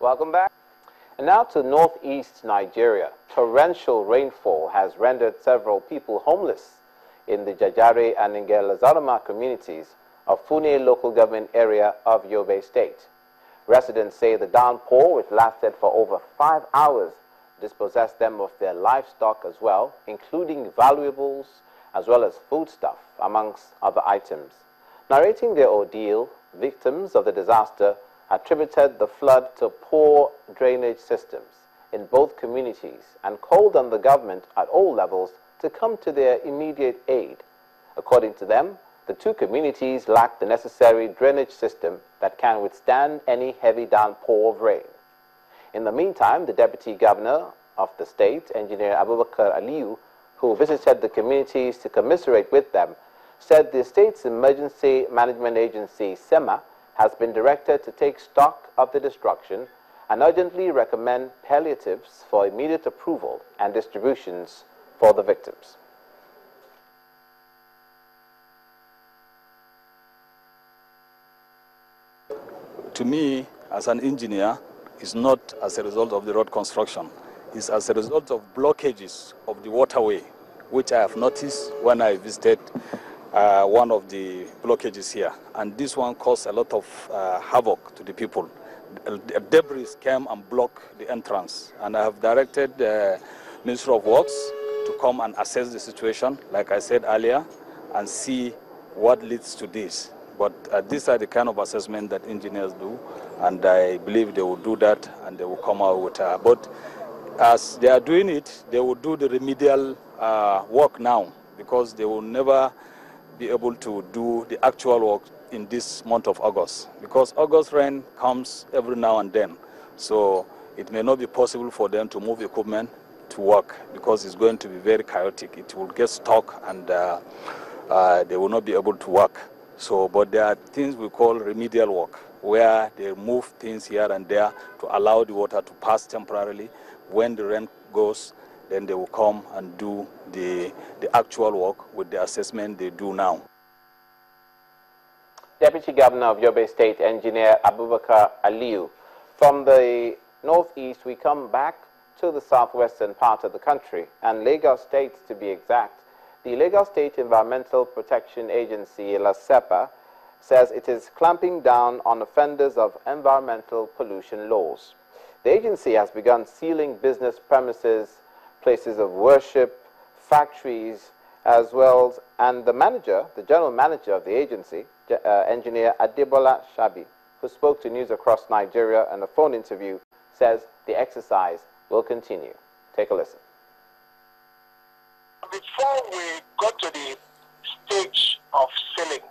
Welcome back. And now to northeast Nigeria. Torrential rainfall has rendered several people homeless in the Jajare and Ngelazarama communities of Fune local government area of Yobe State. Residents say the downpour, which lasted for over 5 hours, dispossessed them of their livestock as well, including valuables as well as foodstuff, amongst other items. Narrating their ordeal, victims of the disaster attributed the flood to poor drainage systems in both communities and called on the government at all levels to come to their immediate aid. According to them, the two communities lack the necessary drainage system that can withstand any heavy downpour of rain. In the meantime, the Deputy Governor of the state, Engineer Abubakar Aliyu, who visited the communities to commiserate with them, said the state's emergency management agency, SEMA, has been directed to take stock of the destruction and urgently recommend palliatives for immediate approval and distributions for the victims. To me, as an engineer, it's not as a result of the road construction. It's as a result of blockages of the waterway, which I have noticed when I visited one of the blockages here. And this one caused a lot of havoc to the people. Debris came and blocked the entrance. And I have directed the Ministry of Works to come and assess the situation, like I said earlier, and see what leads to this. But these are the kind of assessment that engineers do, and I believe they will do that and they will come out with but as they are doing it, they will do the remedial work now, because they will never be able to do the actual work in this month of August, because August rain comes every now and then. So it may not be possible for them to move equipment to work, because it's going to be very chaotic. It will get stuck and they will not be able to work. So, but there are things we call remedial work, where they move things here and there to allow the water to pass temporarily. When the rain goes, then they will come and do the actual work with the assessment they do now. Deputy Governor of Yobe State, Engineer Abubakar Aliyu. From the northeast, we come back to the southwestern part of the country, and Lagos State to be exact. The Lagos State Environmental Protection Agency, LASEPA, says it is clamping down on offenders of environmental pollution laws. The agency has begun sealing business premises, places of worship, factories, as well, and the general manager of the agency, Engineer Adebola Shabi, who spoke to News Across Nigeria in a phone interview, says the exercise will continue. Take a listen. Before we go to the stage of selling,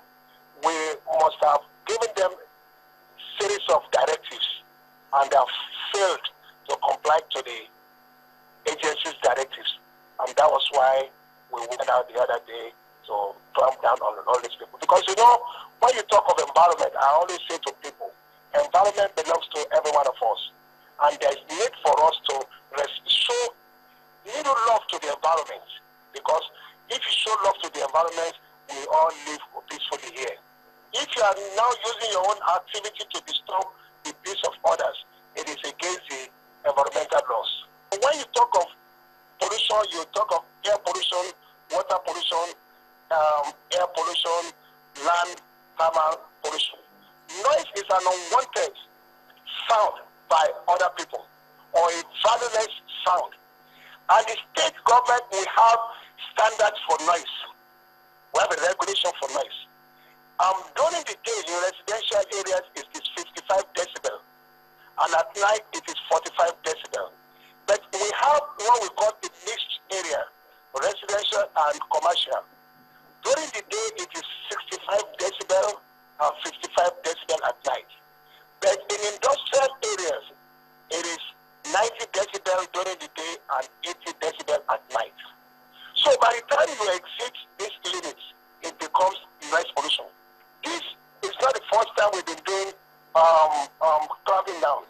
we must have given them a series of directives, and they have failed to comply to the agency's directives. And that was why we went out the other day to clamp down on all these people. Because, you know, when you talk of environment, I always say to people, environment belongs to every one of us. And there's need for us to show little love to the environment. Because if you show love to the environment, we all live peacefully here. If you are now using your own activity to disturb the peace of others, it is against the environmental laws. When you talk of pollution, you talk of air pollution, water pollution, air pollution, land, thermal pollution. Noise is an unwanted sound by other people, or a valueless sound. And the state government will have standards for noise. We have a regulation for noise. During the day in residential areas it is 55 decibel, and at night it is 45 decibel. But we have what we call a mixed area, residential and commercial. During the day it is 65 decibel and 55 decibel at night. But in industrial areas it is 90 decibel during the day and 80 decibel at night. So by the time you exceed these limits, it becomes noise pollution. This is not the first time we've been doing clamping down.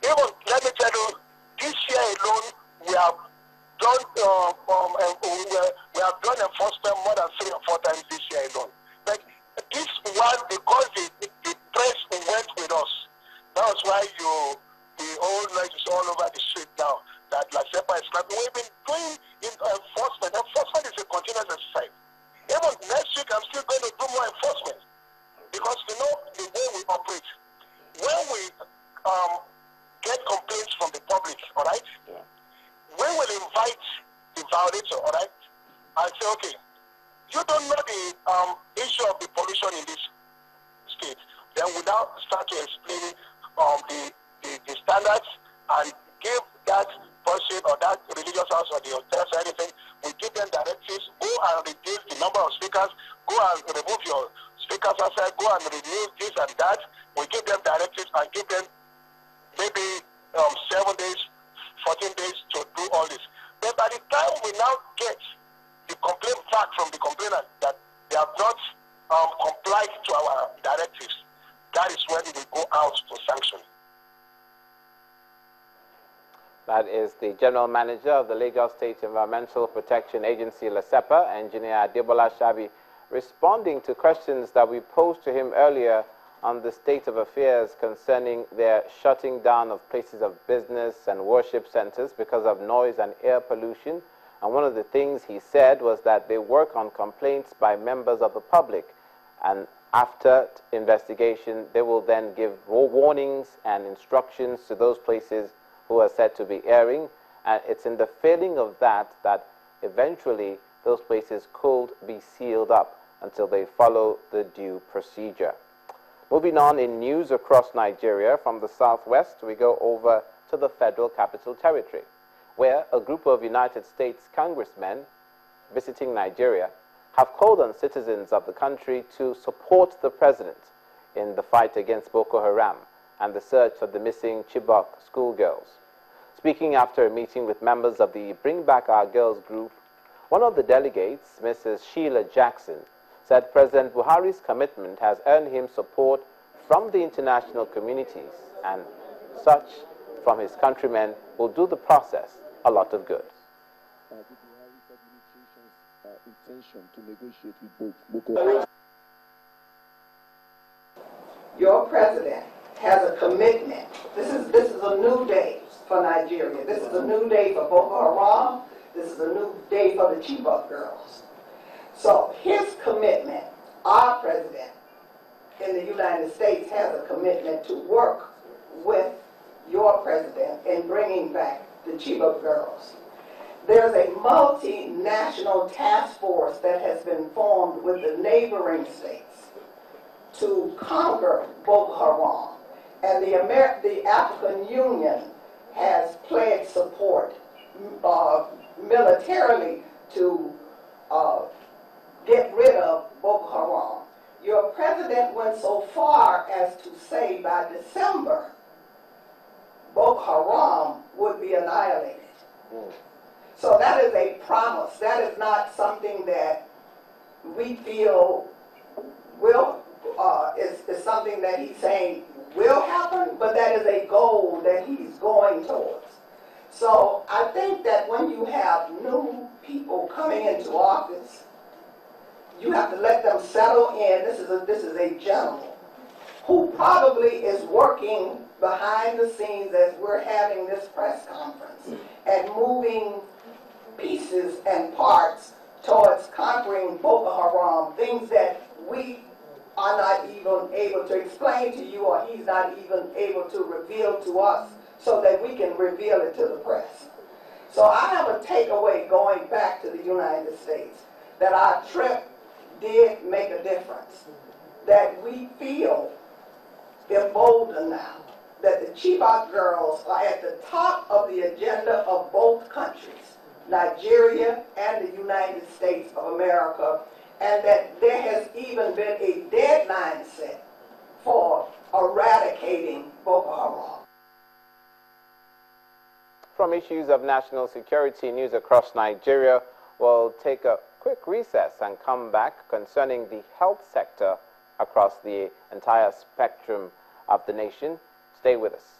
Even, let me tell you, this year alone, we have done enforcement more than 3 or 4 times this year alone. But this was because the press went with us. That was why we all corruption in this state. Then we now start to explain the standards and give that person or that religious house or the hotel or anything, we give them directives, go and reduce the number of speakers, go and remove your speakers outside, go and remove this and that. We give them directives and give them maybe 7 days, 14 days to do all this. But by the time we now get the complaint back from the complainant that they have not complied to our directives, that is when we go out to sanction. That is the General Manager of the Lagos State Environmental Protection Agency, LASEPA, Engineer Adebola Shabi, responding to questions that we posed to him earlier on the state of affairs concerning their shutting down of places of business and worship centers because of noise and air pollution. And one of the things he said was that they work on complaints by members of the public, and after investigation, they will then give warnings and instructions to those places who are said to be airing, and it's in the failing of that that eventually those places could be sealed up until they follow the due procedure. Moving on in news across Nigeria, from the southwest, we go over to the Federal Capital Territory, where a group of United States congressmen visiting Nigeria have called on citizens of the country to support the president in the fight against Boko Haram and the search for the missing Chibok schoolgirls. Speaking after a meeting with members of the Bring Back Our Girls group, one of the delegates, Mrs. Sheila Jackson, said President Buhari's commitment has earned him support from the international communities, and such from his countrymen will do the process a lot of good. Intention to negotiate with Boko Haram. Your president has a commitment. This is a new day for Nigeria. This is a new day for Boko Haram. This is a new day for the Chibok girls. So his commitment, our president in the United States has a commitment to work with your president in bringing back the Chibok girls. There's a multinational task force that has been formed with the neighboring states to conquer Boko Haram. And the African Union has pledged support militarily to get rid of Boko Haram. Your president went so far as to say by December, Boko Haram would be annihilated. So that is a promise. That is not something that we feel is something that he's saying will happen, but that is a goal that he's going towards. So I think that when you have new people coming into office, you have to let them settle in. This is a gentleman who probably is working behind the scenes as we're having this press conference and moving pieces and parts towards conquering Boko Haram, things that we are not even able to explain to you, or he's not even able to reveal to us so that we can reveal it to the press. So I have a takeaway going back to the United States, that our trip did make a difference, that we feel emboldened now, that the Chibok girls are at the top of the agenda of both countries, Nigeria and the United States of America, and that there has even been a deadline set for eradicating Boko Haram. From issues of national security news across Nigeria, we'll take a quick recess and come back concerning the health sector across the entire spectrum of the nation. Stay with us.